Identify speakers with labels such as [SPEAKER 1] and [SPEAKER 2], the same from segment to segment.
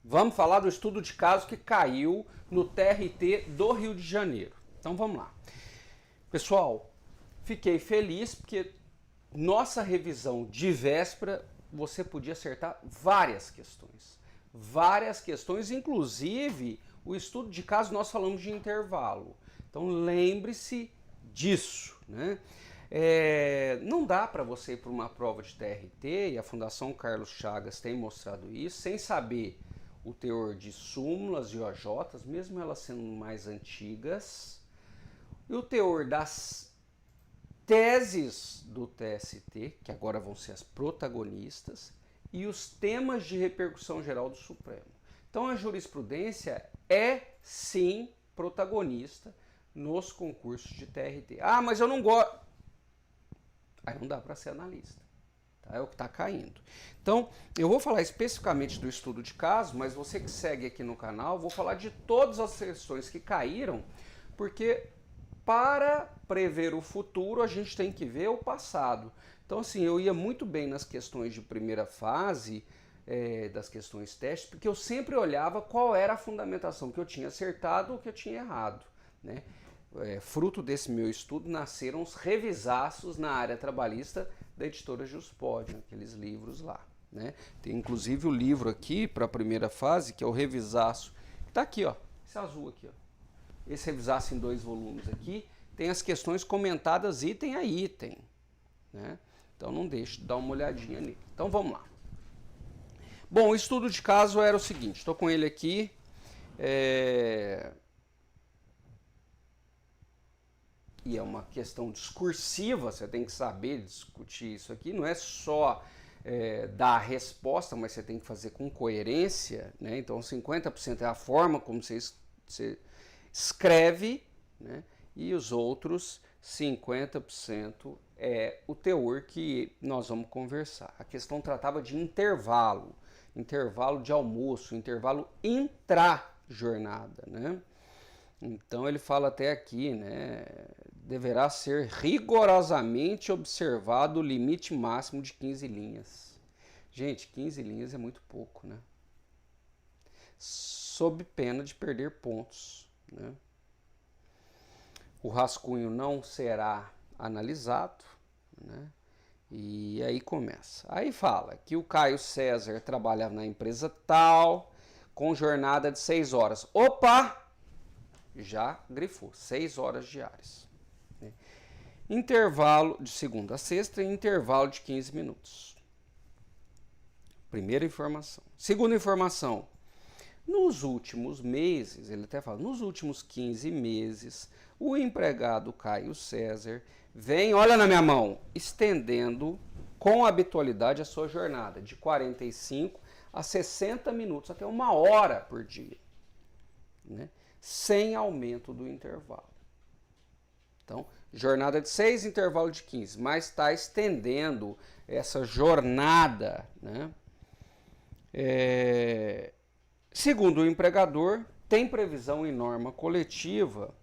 [SPEAKER 1] Vamos falar do estudo de caso que caiu no TRT do Rio de Janeiro. Então vamos lá. Pessoal, fiquei feliz porque nossa revisão de véspera você podia acertar várias questões. Várias questões, inclusive o estudo de caso nós falamos de intervalo. Então lembre-se disso, né? Não dá para você ir para uma prova de TRT, e a Fundação Carlos Chagas tem mostrado isso, sem saber o teor de súmulas e OJs, mesmo elas sendo mais antigas, e o teor das teses do TST, que agora vão ser as protagonistas, e os temas de repercussão geral do Supremo. Então a jurisprudência é sim protagonista nos concursos de TRT. Ah, mas eu não gosto. Aí não dá para ser analista. Tá? É o que está caindo. Então, eu vou falar especificamente do estudo de caso, mas você que segue aqui no canal, vou falar de todas as questões que caíram, porque para prever o futuro, a gente tem que ver o passado. Então, assim, eu ia muito bem nas questões de primeira fase, das questões testes, porque eu sempre olhava qual era a fundamentação que eu tinha acertado ou que eu tinha errado, né? Fruto desse meu estudo nasceram os revisaços na área trabalhista da editora Juspod, aqueles livros lá, né? Tem inclusive o livro aqui para a primeira fase, que é o revisaço, que está aqui, ó, esse azul aqui, ó. Esse revisaço em 2 volumes aqui tem as questões comentadas item a item, né? Então não deixe de dar uma olhadinha nele. Então vamos lá. Bom, o estudo de caso era o seguinte, estou com ele aqui, e é uma questão discursiva, você tem que saber discutir isso aqui, não é só dar a resposta, mas você tem que fazer com coerência, né? Então 50% é a forma como você escreve, né? E os outros 50% é o teor que nós vamos conversar. A questão tratava de intervalo de almoço, intervalo intra-jornada, né? Então ele fala até aqui, né? Deverá ser rigorosamente observado o limite máximo de 15 linhas. Gente, 15 linhas é muito pouco, né? Sob pena de perder pontos, né? O rascunho não será analisado, né? E aí começa. Aí fala que o Caio César trabalhava na empresa tal, com jornada de 6 horas. Opa! Já grifou, 6 horas diárias. Intervalo de segunda a sexta, intervalo de 15 minutos. Primeira informação. Segunda informação. Nos últimos meses, ele até fala, nos últimos 15 meses, o empregado Caio César vem, olha na minha mão, estendendo com habitualidade a sua jornada de 45 a 60 minutos, até 1 hora por dia, né? Sem aumento do intervalo. Então, jornada de 6, intervalo de 15, mas está estendendo essa jornada, né? Segundo o empregador, tem previsão em norma coletiva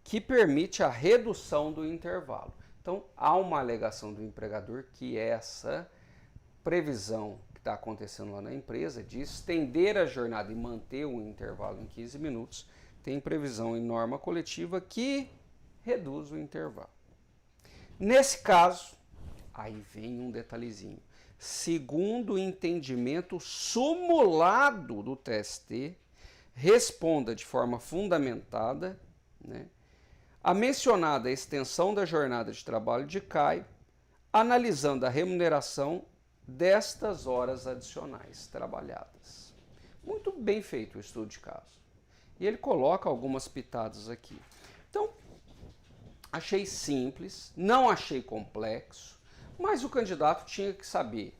[SPEAKER 1] que permite a redução do intervalo. Então, há uma alegação do empregador que essa previsão que está acontecendo lá na empresa de estender a jornada e manter o intervalo em 15 minutos, tem previsão em norma coletiva que reduz o intervalo. Nesse caso, aí vem um detalhezinho. Segundo o entendimento sumulado do TST, responda de forma fundamentada, né, a mencionada extensão da jornada de trabalho de Caio, analisando a remuneração destas horas adicionais trabalhadas. Muito bem feito o estudo de caso. E ele coloca algumas pitadas aqui. Então, achei simples, não achei complexo, mas o candidato tinha que saber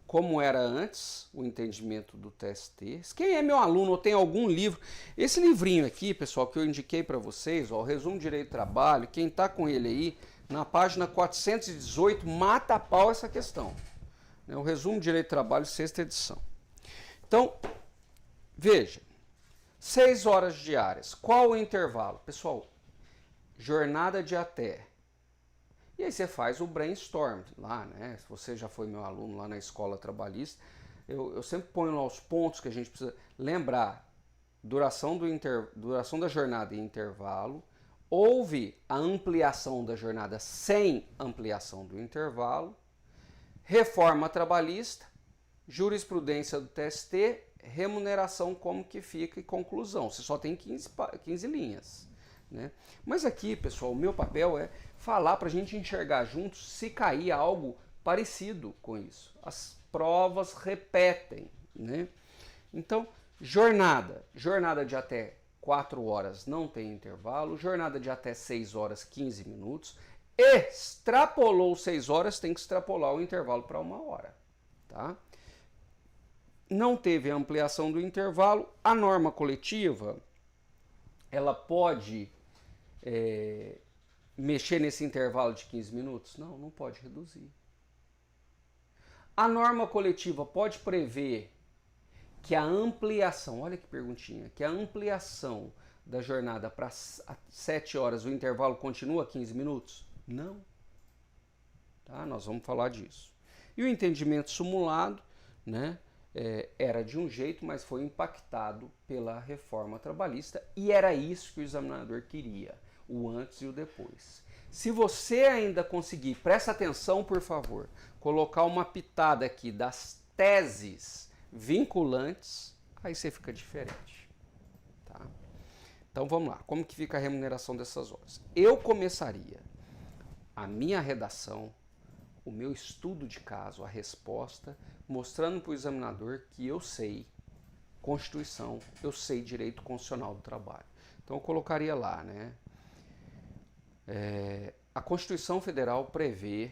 [SPEAKER 1] como era antes o entendimento do TST. Quem é meu aluno ou tem algum livro, esse livrinho aqui, pessoal, que eu indiquei para vocês, ó, o Resumo de Direito do Trabalho, quem está com ele aí, na página 418, mata a pau essa questão. O Resumo de Direito do Trabalho, 6ª edição. Então, veja, 6 horas diárias, qual o intervalo? Pessoal, jornada de até. E aí você faz o brainstorm lá, né? Se você já foi meu aluno lá na escola trabalhista, eu sempre ponho lá os pontos que a gente precisa lembrar. Duração da jornada e intervalo. Houve a ampliação da jornada sem ampliação do intervalo. Reforma trabalhista, jurisprudência do TST, remuneração como que fica e conclusão. Você só tem 15 linhas. Né? Mas aqui, pessoal, o meu papel é falar para a gente enxergar juntos se cair algo parecido com isso. As provas repetem. Né? Então, jornada de até 4 horas não tem intervalo, jornada de até 6 horas, 15 minutos. Extrapolou 6 horas, tem que extrapolar o intervalo para 1 hora. Tá? Não teve ampliação do intervalo. A norma coletiva, ela pode mexer nesse intervalo de 15 minutos? Não, não pode reduzir. A norma coletiva pode prever que a ampliação, olha que perguntinha, que a ampliação da jornada para 7 horas, o intervalo continua 15 minutos? Não. Tá? Nós vamos falar disso. E o entendimento simulado, né, era de um jeito, mas foi impactado pela reforma trabalhista e era isso que o examinador queria, o antes e o depois. Se você ainda conseguir, presta atenção por favor, colocar uma pitada aqui das teses vinculantes, aí você fica diferente. Tá? Então vamos lá, como que fica a remuneração dessas horas? Eu começaria a minha redação, o meu estudo de caso, a resposta, mostrando para o examinador que eu sei Constituição, eu sei Direito Constitucional do Trabalho. Então eu colocaria lá, né? A Constituição Federal prevê,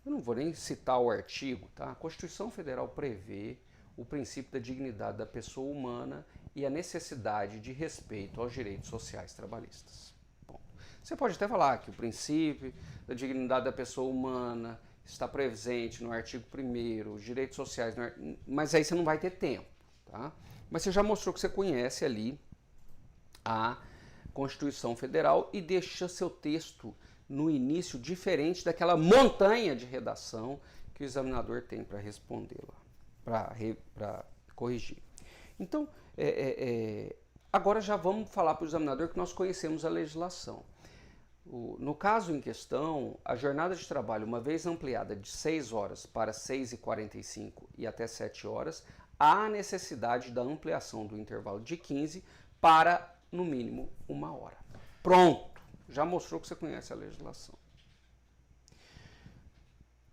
[SPEAKER 1] eu não vou nem citar o artigo, tá? A Constituição Federal prevê o princípio da dignidade da pessoa humana e a necessidade de respeito aos direitos sociais trabalhistas. Bom, você pode até falar que o princípio da dignidade da pessoa humana está presente no artigo 1º, os direitos sociais, mas aí você não vai ter tempo, tá? Mas você já mostrou que você conhece ali a Constituição Federal e deixa seu texto no início diferente daquela montanha de redação que o examinador tem para responder lá, para corrigir. Então, agora já vamos falar para o examinador que nós conhecemos a legislação. No caso em questão, a jornada de trabalho, uma vez ampliada de 6 horas para 6h45 e até 7 horas, há necessidade da ampliação do intervalo de 15 para, no mínimo, 1 hora. Pronto! Já mostrou que você conhece a legislação.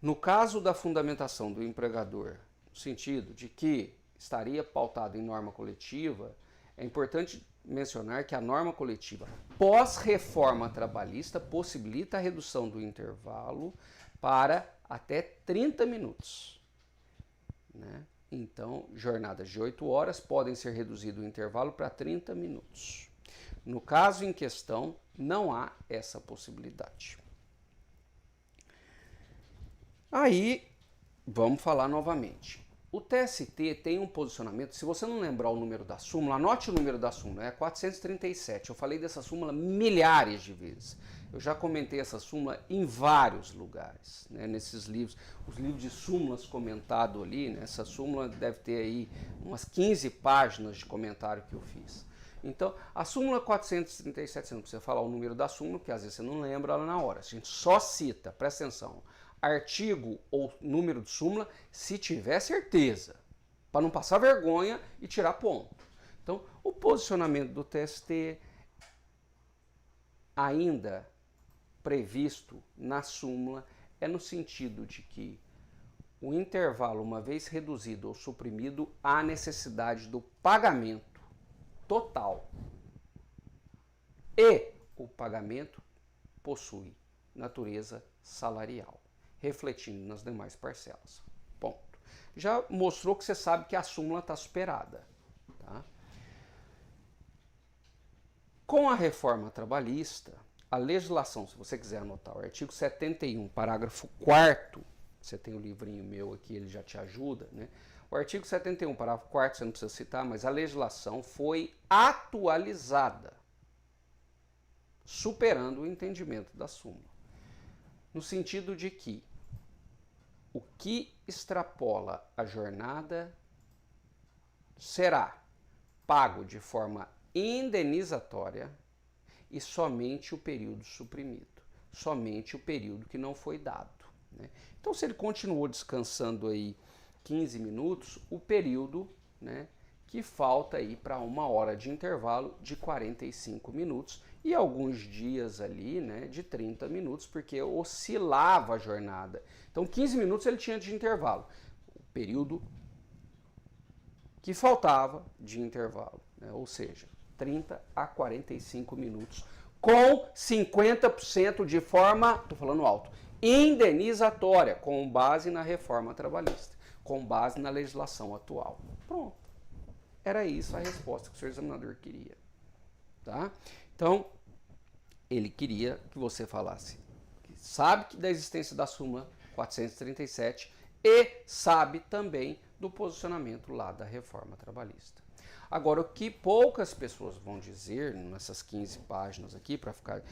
[SPEAKER 1] No caso da fundamentação do empregador, no sentido de que estaria pautado em norma coletiva, é importante mencionar que a norma coletiva pós-reforma trabalhista possibilita a redução do intervalo para até 30 minutos. Né? Então, jornadas de 8 horas podem ser reduzido o intervalo para 30 minutos. No caso em questão, não há essa possibilidade. Aí, vamos falar novamente. O TST tem um posicionamento, se você não lembrar o número da súmula, anote o número da súmula, é 437. Eu falei dessa súmula milhares de vezes. Eu já comentei essa súmula em vários lugares, né, nesses livros. Os livros de súmulas comentado ali, né, essa súmula deve ter aí umas 15 páginas de comentário que eu fiz. Então, a súmula 437, você não precisa falar o número da súmula, porque às vezes você não lembra ela na hora. A gente só cita, presta atenção, artigo ou número de súmula se tiver certeza, para não passar vergonha e tirar ponto. Então, o posicionamento do TST ainda previsto na súmula é no sentido de que o intervalo, uma vez reduzido ou suprimido, há necessidade do pagamento total. E o pagamento possui natureza salarial, refletindo nas demais parcelas. Ponto. Já mostrou que você sabe que a súmula está superada. Tá? Com a reforma trabalhista, a legislação, se você quiser anotar, o artigo 71, parágrafo 4º, você tem o livrinho meu aqui, ele já te ajuda, né? O artigo 71, parágrafo 4º, você não precisa citar, mas a legislação foi atualizada, superando o entendimento da súmula. No sentido de que o que extrapola a jornada será pago de forma indenizatória e somente o período suprimido, somente o período que não foi dado, né? Então, se ele continuou descansando aí 15 minutos, o período, né, que falta aí para 1 hora de intervalo de 45 minutos e alguns dias ali, né, de 30 minutos, porque oscilava a jornada. Então, 15 minutos ele tinha de intervalo, o período que faltava de intervalo, né, ou seja, 30 a 45 minutos, com 50% de forma, estou falando alto, indenizatória, com base na reforma trabalhista, com base na legislação atual. Pronto. Era isso a resposta que o senhor examinador queria. Tá? Então, ele queria que você falasse que sabe da existência da súmula 437 e sabe também do posicionamento lá da reforma trabalhista. Agora, o que poucas pessoas vão dizer nessas 15 páginas aqui, para ficar...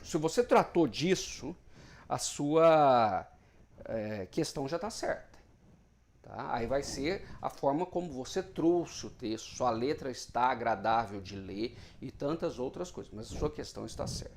[SPEAKER 1] Se você tratou disso, a sua questão já está certa. Tá? Aí vai ser a forma como você trouxe o texto, sua letra está agradável de ler e tantas outras coisas, mas a sua questão está certa.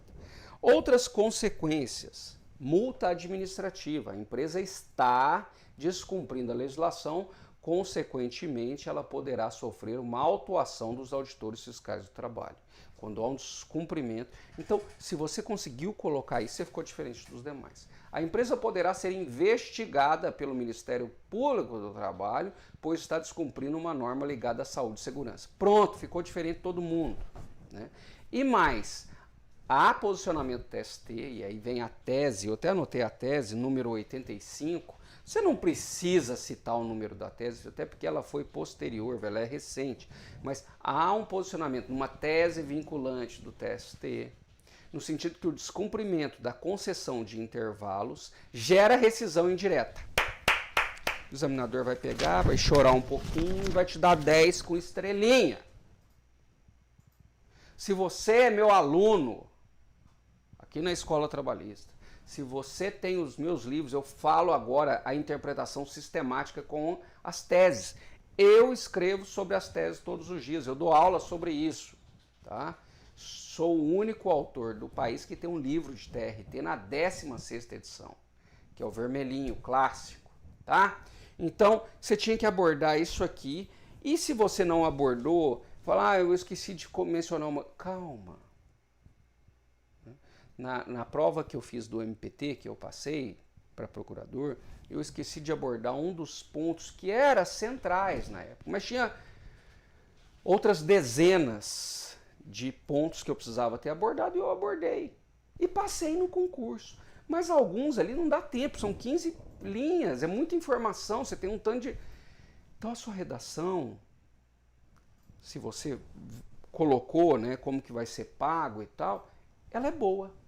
[SPEAKER 1] Outras consequências, multa administrativa, a empresa está descumprindo a legislação, consequentemente ela poderá sofrer uma autuação dos auditores fiscais do trabalho, quando há um descumprimento. Então, se você conseguiu colocar isso, você ficou diferente dos demais. A empresa poderá ser investigada pelo Ministério Público do Trabalho, pois está descumprindo uma norma ligada à saúde e segurança. Pronto, ficou diferente de todo mundo, né? E mais, há posicionamento do TST, e aí vem a tese, eu até anotei a tese, número 85, você não precisa citar o número da tese, até porque ela foi posterior, ela é recente, mas há um posicionamento numa tese vinculante do TST, no sentido que o descumprimento da concessão de intervalos gera rescisão indireta. O examinador vai pegar, vai chorar um pouquinho e vai te dar 10 com estrelinha. Se você é meu aluno aqui na Escola Trabalhista, se você tem os meus livros, eu falo agora a interpretação sistemática com as teses. Eu escrevo sobre as teses todos os dias, eu dou aula sobre isso, tá? Sou o único autor do país que tem um livro de TRT na 16ª edição, que é o vermelhinho, clássico, tá? Então, você tinha que abordar isso aqui, e se você não abordou, falar, eu esqueci de mencionar uma... Calma. Na prova que eu fiz do MPT, que eu passei para procurador, eu esqueci de abordar um dos pontos que era centrais na época, mas tinha outras dezenas de pontos que eu precisava ter abordado e eu abordei. E passei no concurso. Mas alguns ali não dá tempo, são 15 linhas, é muita informação, você tem um tanto de... Então a sua redação, se você colocou, né, como que vai ser pago e tal, ela é boa.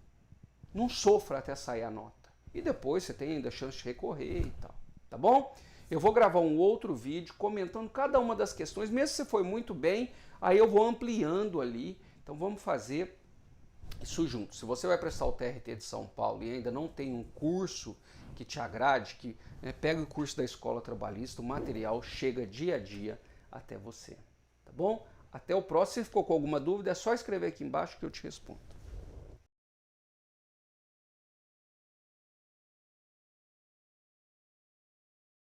[SPEAKER 1] Não sofra até sair a nota. E depois você tem ainda a chance de recorrer e tal. Tá bom? Eu vou gravar um outro vídeo comentando cada uma das questões. Mesmo se você foi muito bem, aí eu vou ampliando ali. Então vamos fazer isso junto. Se você vai prestar o TRT de São Paulo e ainda não tem um curso que te agrade, que, né, pega o curso da Escola Trabalhista, o material chega dia a dia até você. Tá bom? Até o próximo. Se ficou com alguma dúvida, é só escrever aqui embaixo que eu te respondo.